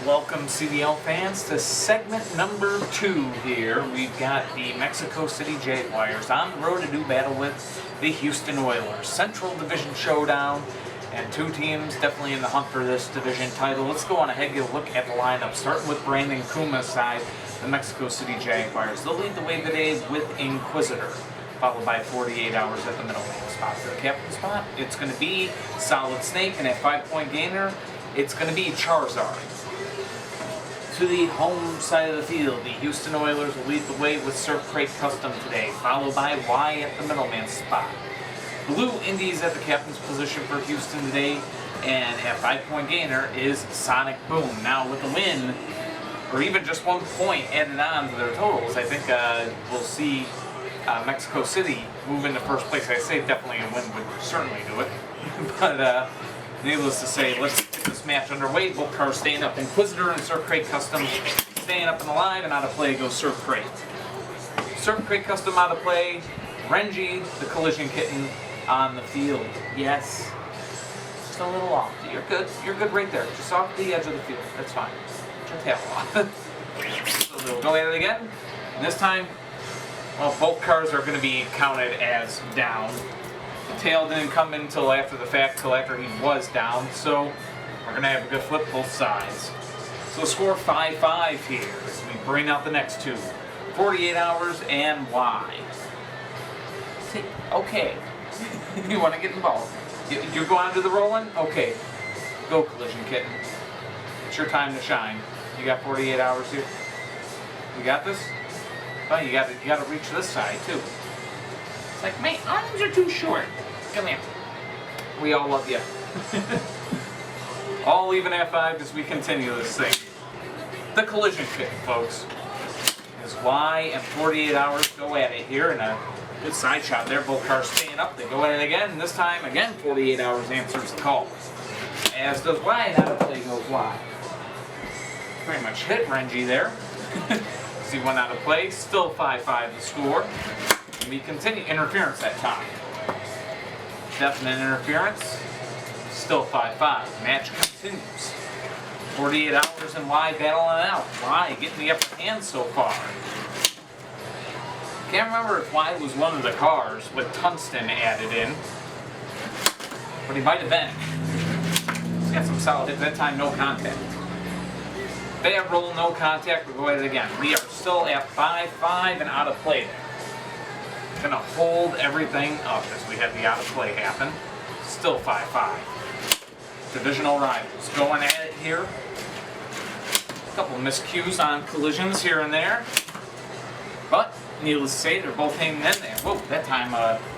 welcome CDL fans to segment number 2 here. We've got the Mexico City Jaguars on the road to do battle with the Houston Oilers. Central Division showdown, and two teams definitely in the hunt for this division title. Let's go on ahead and get a look at the lineup, starting with Brandon Kuma's side, the Mexico City Jaguars. They'll lead the way today with Inquisitor, followed by 48 Hours at the middleman spot. For the captain spot, it's going to be Solid Snake, and at 5-point gainer, it's going to be Charizard. To the home side of the field, the Houston Oilers will lead the way with Surf Crate Custom today, followed by Y at the middleman spot. Blue Indies at the captain's position for Houston today, and at 5-point gainer is Sonic Boom. Now with the win, or even just 1 point added on to their totals, I think we'll see Mexico City move into first place. I say definitely a win would certainly do it, but needless to say, let's get this match underway. Both cars staying up. Inquisitor and Surf Crate Custom staying up in the line, and out of play goes Surf Crate. Surf Crate Custom out of play. Renji, the Collision Kitten, on the field. Yes, just a little off. You're good. You're good right there. Just off the edge of the field. That's fine. Put your tail off. So they'll go at it again. And this time, well, both cars are going to be counted as down. The tail didn't come in until after the fact, till after he was down, so we're going to have a good flip both sides. So score 5-5 here as we bring out the next two. 48 Hours and Y. See, okay. You want to get involved. You're going to do the rolling? Okay. Go, Collision Kitten. It's your time to shine. You got 48 hours here. You got this? Oh, you got to reach this side too. It's like, my arms are too short. Come here. We all love you. All even at 5 as we continue this thing. The Collision Kit, folks, is Y and 48 Hours go at it here, and a good side shot there. Both cars staying up. They go at it again, and this time, again, 48 Hours answers the call. As does Y, and out of play goes Y. Pretty much hit Renji there. He went out of play. Still 5-5 the score. And we continue. Interference that time. Definite interference. Still 5-5. Match continues. 48 Hours and Y battling out. Y getting the upper hand so far. Can't remember if Y was one of the cars with tungsten added in, but he might have been. He's got some solid hits. That time, no contact. Bad roll, no contact. We'll go at it again. We are still at 5-5 and out of play there. Gonna hold everything up as we have the out of play happen. Still 5-5. Divisional rivals going at it here. A couple miscues on collisions here and there, but needless to say, they're both hanging in there. Whoa, that time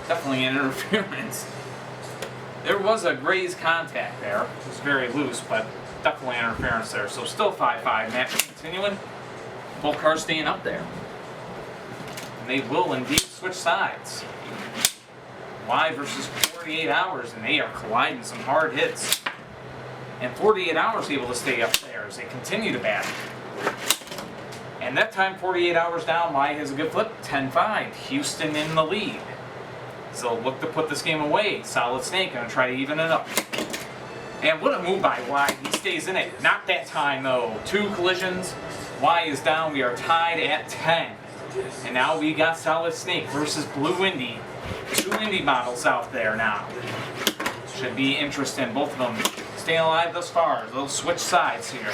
definitely an interference. There was a grazed contact there. It was very loose, but definitely interference there. So still 5-5. Match continuing. Both cars staying up there. And they will indeed switch sides. Y versus 48 Hours, and they are colliding some hard hits. And 48 Hours able to stay up there as they continue to battle. And that time, 48 Hours down, Y has a good flip. 10-5. Houston in the lead. So look to put this game away. Solid Snake going to try to even it up. And what a move by Y. He stays in it. Not that time, though. 2 collisions. Y is down. We are tied at 10. And now we got Solid Snake versus Blue Indy. 2 Indy models out there now. Should be interesting. Both of them staying alive thus far. They'll switch sides here.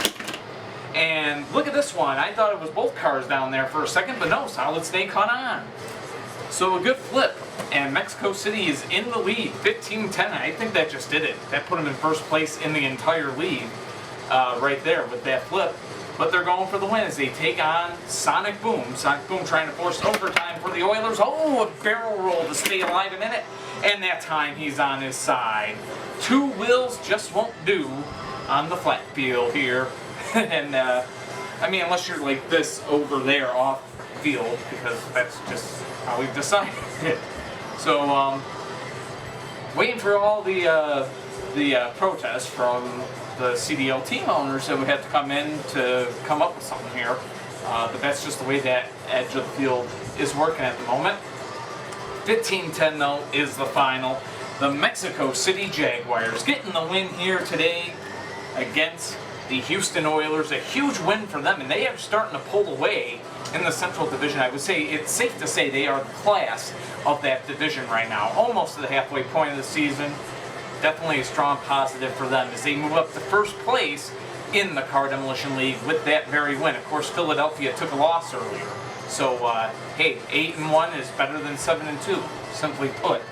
And look at this one. I thought it was both cars down there for a second, but no, Solid Snake caught on. So a good flip, and Mexico City is in the lead, 15-10. I think that just did it. That put them in first place in the entire league right there with that flip. But they're going for the win as they take on Sonic Boom. Sonic Boom trying to force overtime for the Oilers. Oh, a barrel roll to stay alive a minute. And that time he's on his side. 2 wheels just won't do on the flat field here. And, I mean, unless you're like this over there off field, because that's just how we've decided it. So, waiting for all the protests from the CDL team owners that would have to come in to come up with something here. But that's just the way that edge of the field is working at the moment. 15-10, though, is the final. The Mexico City Jaguars getting the win here today against the Houston Oilers. A huge win for them, and they are starting to pull away in the Central Division. I would say it's safe to say they are the class of that division right now, almost to the halfway point of the season. Definitely a strong positive for them as they move up to first place in the Car Demolition League with that very win. Of course, Philadelphia took a loss earlier. So, hey, 8-1 is better than 7-2, simply put.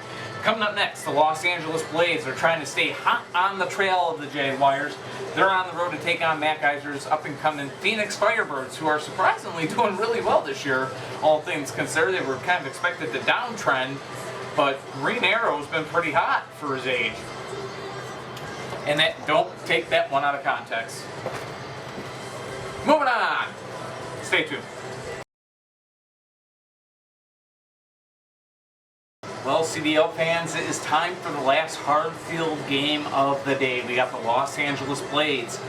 Coming up next, the Los Angeles Blades are trying to stay hot on the trail of the Jaguars. They're on the road to take on Matt Geiser's up-and-coming Phoenix Firebirds, who are surprisingly doing really well this year, all things considered. They were kind of expected to downtrend, but Green Arrow's been pretty hot for his age. And don't take that one out of context. Moving on. Stay tuned. Well, CDL fans, it is time for the last hard field game of the day. We got the Los Angeles Blades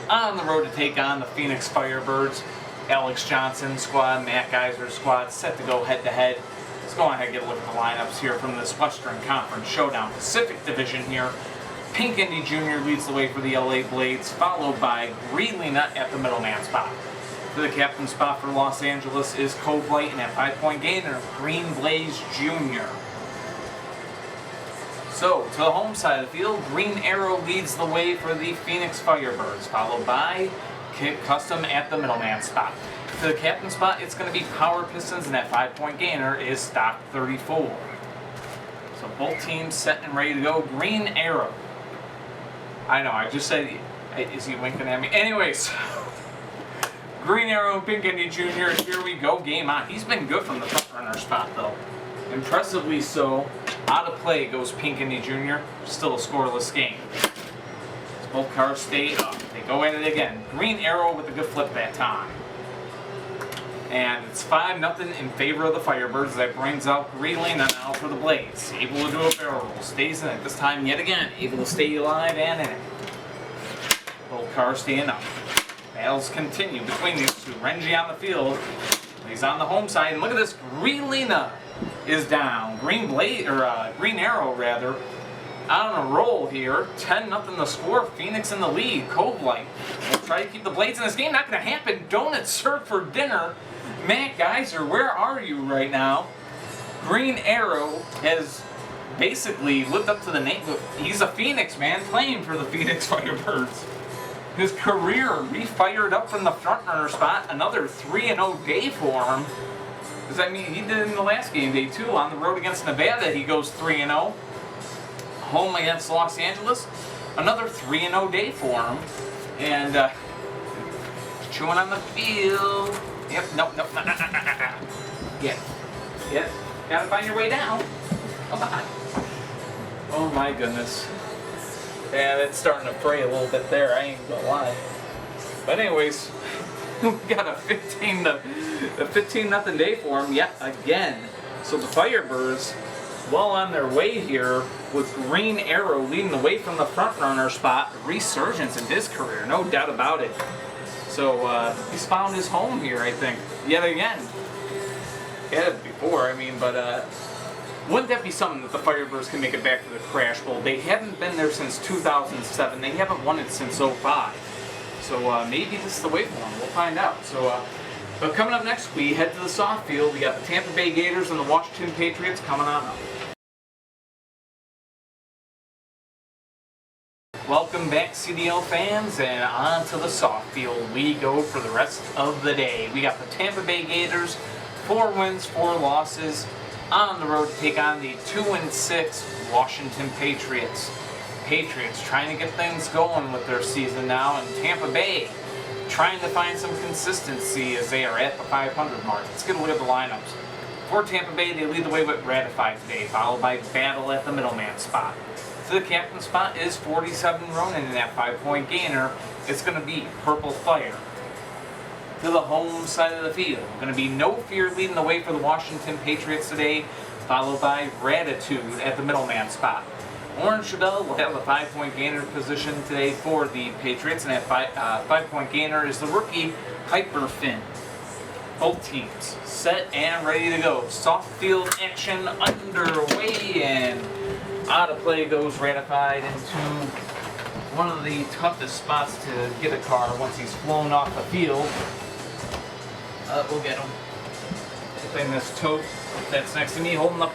on the road to take on the Phoenix Firebirds. Alex Johnson's squad, Matt Geiser's squad set to go head-to-head. Let's go ahead and get a look at the lineups here from this Western Conference Showdown Pacific Division here. Pink Indy Jr. leads the way for the LA Blades, followed by Greeley Nut at the middleman spot. For the captain spot for Los Angeles is Cove Light, and at 5-point gainer, Green Blaze Jr. So, to the home side of the field, Green Arrow leads the way for the Phoenix Firebirds, followed by Kit Custom at the middleman spot. To the captain spot, it's going to be Power Pistons, and that 5-point gainer is Stock 34. So both teams set and ready to go. Green Arrow. I know, I just said, is he winking at me? Anyways, Green Arrow and Pink Indy Jr., here we go, game on. He's been good from the front runner spot, though. Impressively so. Out of play goes Pink Indy Jr., still a scoreless game. As both cars stay up. They go at it again. Green Arrow with a good flip that time. And it's 5-0 in favor of the Firebirds. That brings out Greeley now for the Blades. Able to do a barrel roll. Stays in it this time yet again. Able to stay alive and in it. Both cars staying up. Battles continue between these two. Renji on the field. He's on the home side. And look at this. Greeley is down. Green Arrow rather. On a roll here. 10-0 the score. Phoenix in the lead. Cove Light will try to keep the Blades in this game. Not going to happen. Donuts served for dinner. Matt Geiser, where are you right now? Green Arrow has basically lived up to the name. He's a Phoenix man playing for the Phoenix Firebirds. His career refired up from the front runner spot. Another 3-0 day for him. Does that mean he did it in the last game day too? On the road against Nevada, he goes 3-0. Home against Los Angeles, another 3-0 day for him. And chewing on the field. Yep, nope. Yeah. Gotta find your way down. Come on. Oh my goodness. Yeah, it's starting to fray a little bit there, I ain't gonna lie. But anyways, we got a 15-0 day for him yet again. So the Firebirds, well on their way here, with Green Arrow leading the way from the front runner spot. Resurgence in his career, no doubt about it. So he's found his home here, I think, yet again. He had it before, I mean, but wouldn't that be something that the Firebirds can make it back to the Crash Bowl? They haven't been there since 2007. They haven't won it since 2005. So maybe this is the way for them. We'll find out. So, but coming up next, we head to the soft field. We got the Tampa Bay Gators and the Washington Patriots coming on up. Welcome back, CDL fans, and on to the soft field we go for the rest of the day. We got the Tampa Bay Gators, 4 wins, 4 losses, on the road to take on the 2-6 Washington Patriots. Patriots trying to get things going with their season now, and Tampa Bay trying to find some consistency as they are at the 500 mark. Let's get a look at the lineups. For Tampa Bay, they lead the way with Ratified today, followed by Battle at the middleman spot. To the captain spot is 47 Ronan in that 5-point gainer. It's going to be Purple Fire. To the home side of the field, going to be No Fear leading the way for the Washington Patriots today, followed by Gratitude at the middleman spot. Orange Chabelle will have a 5-point gainer position today for the Patriots, and that 5-point gainer is the rookie Piper Finn. Both teams set and ready to go. Soft field action underway, and out of play goes Ratified into one of the toughest spots to get a car once he's flown off the field. We'll get him. Putting this tote that's next to me, holding up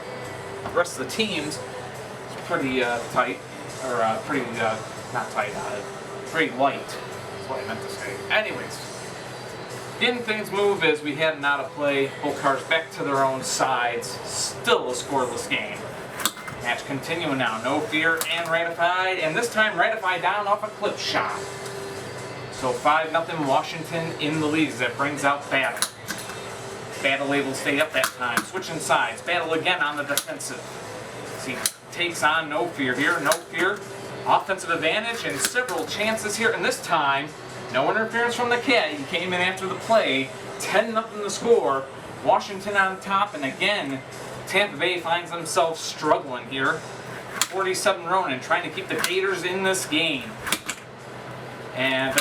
the rest of the teams. It's pretty tight, or pretty, not tight, pretty light. That's what I meant to say. Anyways, getting things move as we head out of play. Both cars back to their own sides. Still a scoreless game. Match continuing now. No fear and ratified, and this time ratified down off a clip shot. So 5-0 Washington in the lead. That brings out Battle. Battle able to stay up that time. Switching sides. Battle again on the defensive. See, takes on No Fear here. No Fear. Offensive advantage and several chances here. And this time, no interference from the cat. He came in after the play. 10-0 the score. Washington on top. And again, Tampa Bay finds themselves struggling here. 47 Ronan trying to keep the Gators in this game. And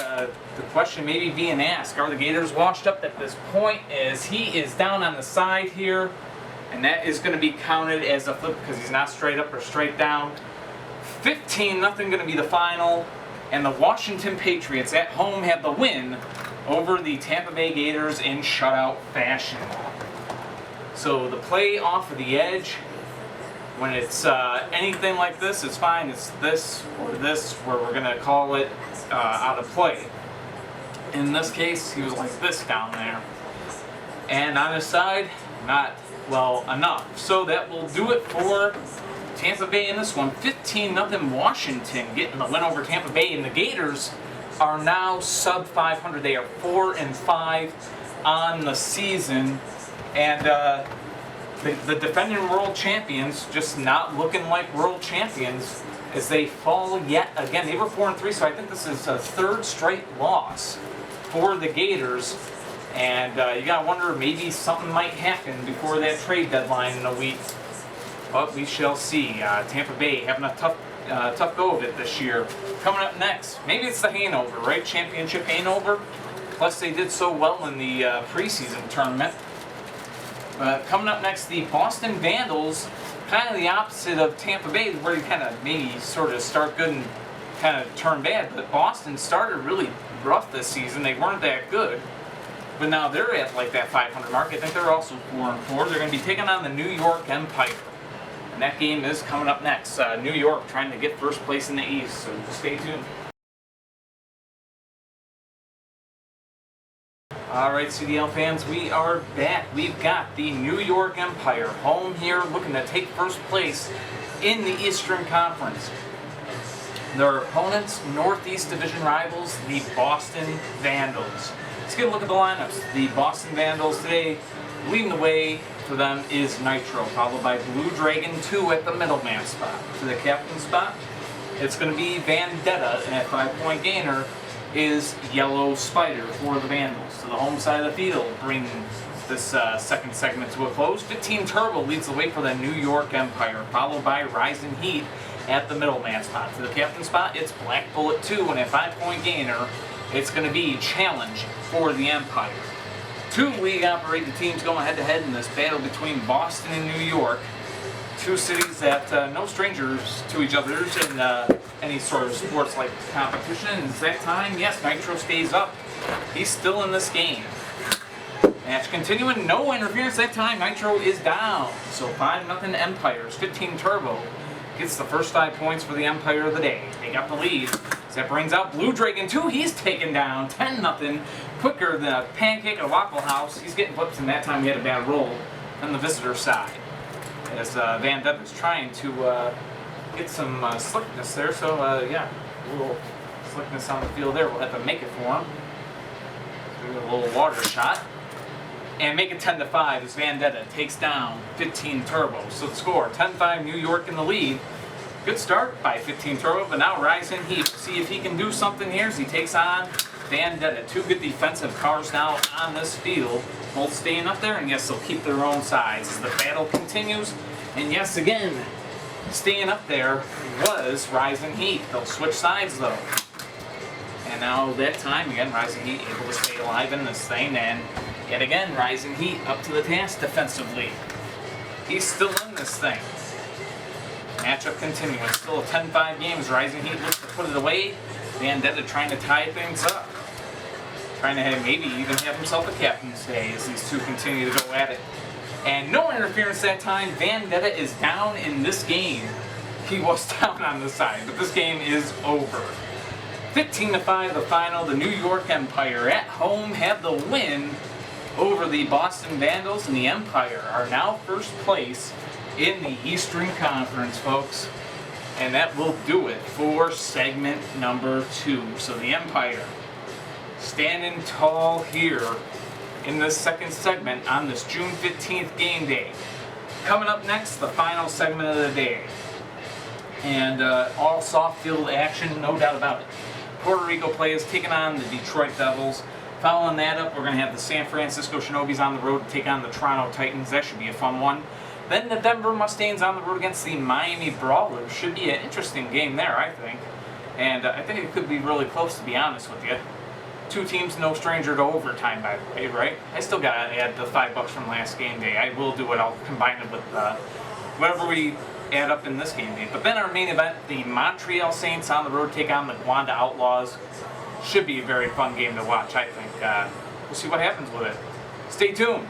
the question maybe being asked, are the Gators washed up at this point? As he is down on the side here, and that is going to be counted as a flip because he's not straight up or straight down. 15-0 going to be the final, and the Washington Patriots at home have the win over the Tampa Bay Gators in shutout fashion. So the play off of the edge, when it's anything like this, it's fine. It's this or this where we're going to call it out of play. In this case, he was like this down there. And on his side, not well enough. So that will do it for Tampa Bay in this one. 15-0 Washington getting the win over Tampa Bay. And the Gators are now sub 500. They are 4-5 on the season. And the defending world champions just not looking like world champions as they fall yet again. They were 4-3, so I think this is a third straight loss for the Gators. And you gotta wonder, maybe something might happen before that trade deadline in a week. But we shall see. Tampa Bay having a tough go of it this year. Coming up next, maybe it's the Hanover, right? Championship Hanover. Plus they did so well in the preseason tournament. Coming up next, the Boston Vandals, kind of the opposite of Tampa Bay, where you kind of maybe sort of start good and kind of turn bad. But Boston started really rough this season. They weren't that good. But now they're at like that 500 mark. I think they're also 4-4. They're going to be taking on the New York Empire. And that game is coming up next. New York trying to get first place in the East, so stay tuned. Alright, CDL fans, we are back. We've got the New York Empire home here looking to take first place in the Eastern Conference. Their opponents, Northeast Division rivals, the Boston Vandals. Let's get a look at the lineups. The Boston Vandals today, leading the way for them is Nitro, followed by Blue Dragon 2 at the middleman spot. To the captain spot, it's going to be Vendetta, and at 5-point gainer is Yellow Spider for the Vandals. To the home side of the field, bringing this second segment to a close. 15 Turbo leads the way for the New York Empire, followed by Rising Heat at the middleman spot. To the captain spot, it's Black Bullet 2, and at 5-point gainer, it's going to be Challenge for the Empire. Two league-operated teams going head-to-head in this battle between Boston and New York. Two cities that no strangers to each other in any sort of sports-like competition. And it's that time, yes, Nitro stays up. He's still in this game. Match continuing, no interference that time. Nitro is down. So 5-0 Empires. 15 Turbo gets the first 5 points for the Empire of the day. They got the lead. That brings out Blue Dragon 2. He's taken down 10-0. Quicker than a pancake at a Waffle House. He's getting flipped, and that time he had a bad roll on the visitor side. As Van Depp is trying to get some slickness there. So, yeah, a little slickness on the field there. We'll have to make it for him. Do a little water shot. And make it 10-5 as Vendetta takes down 15 Turbo. So the score, 10-5 New York in the lead. Good start by 15 Turbo, but now Rising Heat. See if he can do something here as he takes on Vendetta. Two good defensive cars now on this field. Both staying up there, and yes, they'll keep their own sides as the battle continues. And yes, again, staying up there was Rising Heat. They'll switch sides though. And now that time, again, Rising Heat able to stay alive in this thing, and yet again, Rising Heat up to the task defensively. He's still in this thing. Matchup continuing. Still a 10-5 game as Rising Heat looks to put it away. Vendetta trying to tie things up. Trying to maybe even have himself a captain's day as these two continue to go at it. And no interference that time. Vendetta is down in this game. He was down on the side, but this game is over. 15-5 the final. The New York Empire at home have the win over the Boston Vandals, and the Empire are now first place in the Eastern Conference, folks. And that will do it for segment number 2. So the Empire standing tall here in this second segment on this June 15th game day. Coming up next, the final segment of the day. And all soft field action, no doubt about it. Puerto Rico plays taking on the Detroit Devils. Following that up, we're going to have the San Francisco Shinobis on the road to take on the Toronto Titans. That should be a fun one. Then the Denver Mustangs on the road against the Miami Brawlers. Should be an interesting game there, I think. And I think it could be really close, to be honest with you. Two teams, no stranger to overtime, by the way, right? I still got to add the $5 from last game day. I will do it. I'll combine it with whatever we add up in this game day. But then our main event, the Montreal Saints on the road take on the Wanda Outlaws. Should be a very fun game to watch, I think. We'll see what happens with it. Stay tuned.